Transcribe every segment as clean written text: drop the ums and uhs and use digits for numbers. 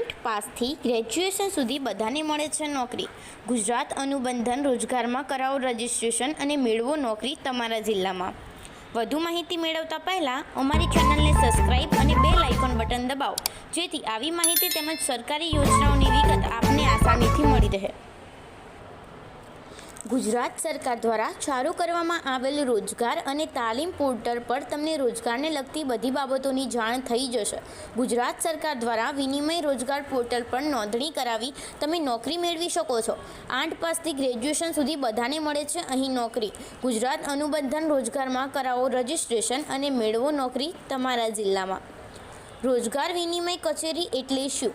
8 પાસથી graduation સુધી બધાને મળે છે નોકરી। ગુજરાત અનુબંધન રોજગારમાં કરાવો રજિસ્ટ્રેશન અને મેળવો નોકરી તમારા જિલ્લામાં। વધુ માહિતી મેળવતા પહેલાં અમારી ચેનલને સબસ્ક્રાઇબ અને બેલ આઇકોન બટન દબાવો, જેથી આવી માહિતી તેમજ સરકારી યોજનાઓની વિગત આપને આસાનીથી મળી રહે। ગુજરાત સરકાર દ્વારા ચાલુ કરવામાં આવેલ રોજગાર અને તાલીમ પોર્ટલ પર તમને રોજગારને લગતી બધી બાબતોની જાણ થઈ જશે। ગુજરાત સરકાર દ્વારા વિનિમય રોજગાર પોર્ટલ પર નોંધણી કરાવી તમે નોકરી મેળવી શકો છો। 8 પાસથી ગ્રેજ્યુએશન સુધી બધાને મળે છે અહીં નોકરી। ગુજરાત અનુબંધન રોજગારમાં કરાવો રજિસ્ટ્રેશન અને મેળવો નોકરી તમારા જિલ્લામાં। રોજગાર વિનિમય કચેરી એટલે શું?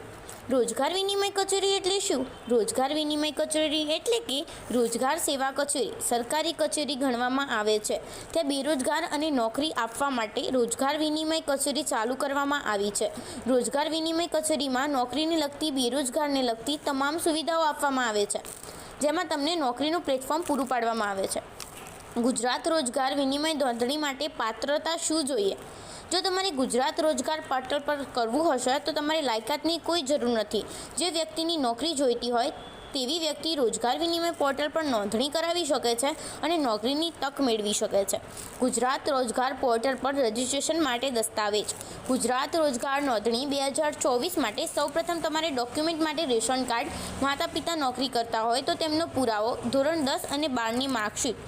રોજગાર વિનિમય કચેરી એટલે શું? રોજગાર વિનિમય કચેરી એટલે કે રોજગાર સેવા કચેરી સરકારી કચેરી ગણવામાં આવે છે। ત્યાં બેરોજગાર અને નોકરી આપવા માટે રોજગાર વિનિમય કચેરી ચાલુ કરવામાં આવી છે। રોજગાર વિનિમય કચેરીમાં નોકરીને લગતી બેરોજગારને લગતી તમામ સુવિધાઓ આપવામાં આવે છે, જેમાં તમને નોકરીનું પ્લેટફોર્મ પૂરું પાડવામાં આવે છે। ગુજરાત રોજગાર વિનિમય નોંધણી માટે પાત્રતા શું જોઈએ? જો તમારે ગુજરાત રોજગાર પોર્ટલ પર કરવું હશે તો તમારે લાયકાતની કોઈ જરૂર નથી। જે વ્યક્તિની નોકરી જોઈતી હોય તેવી વ્યક્તિ રોજગાર વિનિમય પોર્ટલ પર નોંધણી કરાવી શકે છે અને નોકરીની તક મેળવી શકે છે। ગુજરાત રોજગાર પોર્ટલ પર રજિસ્ટ્રેશન માટે દસ્તાવેજ। ગુજરાત રોજગાર નોંધણી 2024 માટે સૌપ્રથમ તમારે ડોક્યુમેન્ટ માટે રેશન કાર્ડ, માતા પિતા નોકરી કરતા હોય તો તેમનો પુરાવો, ધોરણ 10 અને 12ની માર્કશીટ,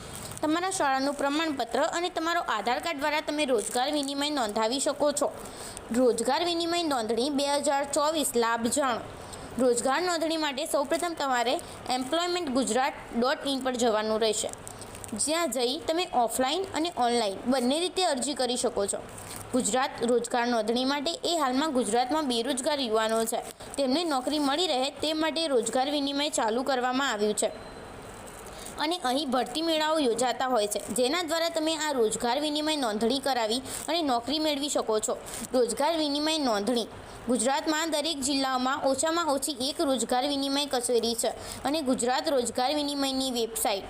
તમારા શાળાનું પ્રમાણપત્ર અને તમારો આધાર કાર્ડ દ્વારા તમે રોજગાર વિનિમય નોંધાવી શકો છો। રોજગાર વિનિમય નોંધણી 2024 લાભ જાણો। રોજગાર નોંધણી માટે સૌપ્રથમ તમારે employmentgujarat.in પર જવાનું રહેશે, જ્યાં જઈ તમે ઓફલાઈન અને ઓનલાઈન બંને રીતે અરજી કરી શકો છો। ગુજરાત રોજગાર નોંધણી માટે એ હાલમાં ગુજરાતમાં બેરોજગાર યુવાનો છે, તેમને નોકરી મળી રહે તે માટે રોજગાર વિનિમય ચાલુ કરવામાં આવ્યું છે અને અહીં ભરતી મેળાઓ યોજાતા હોય છે, જેના દ્વારા તમે આ રોજગાર વિનિમય નોંધણી કરાવી અને નોકરી મેળવી શકો છો। રોજગાર વિનિમય નોંધણી ગુજરાતમાં દરેક જિલ્લામાં ઓછામાં ઓછી એક રોજગાર વિનિમય કચેરી છે અને ગુજરાત રોજગાર વિનિમયની વેબસાઇટ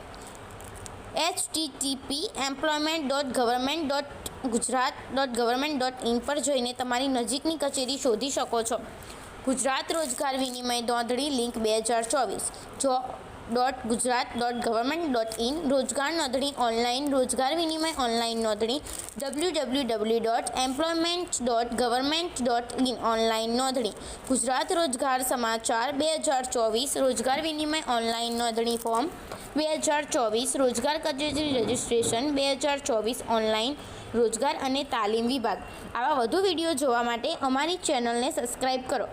http://employment.government.gujarat.government.in પર જઈને તમારી નજીકની કચેરી શોધી શકો છો। ગુજરાત રોજગાર વિનિમય નોંધણી લિંક 2024.gujarat.government.in રોજગાર નોંધણી ઓનલાઈન રોજગાર વિનિમય ઓનલાઈન નોંધણી www.employment.government.in ઓનલાઈન નોંધણી। ગુજરાત રોજગાર સમાચાર 2024 રોજગાર વિનિમય ઓનલાઈન નોંધણી ફોર્મ 2024 રોજગાર કચેરી રજિસ્ટ્રેશન 2024 ઓનલાઈન રોજગાર અને તાલીમ વિભાગ। આવા વધુ વિડીયો જોવા માટે અમારી ચેનલને સબસ્ક્રાઈબ કરો।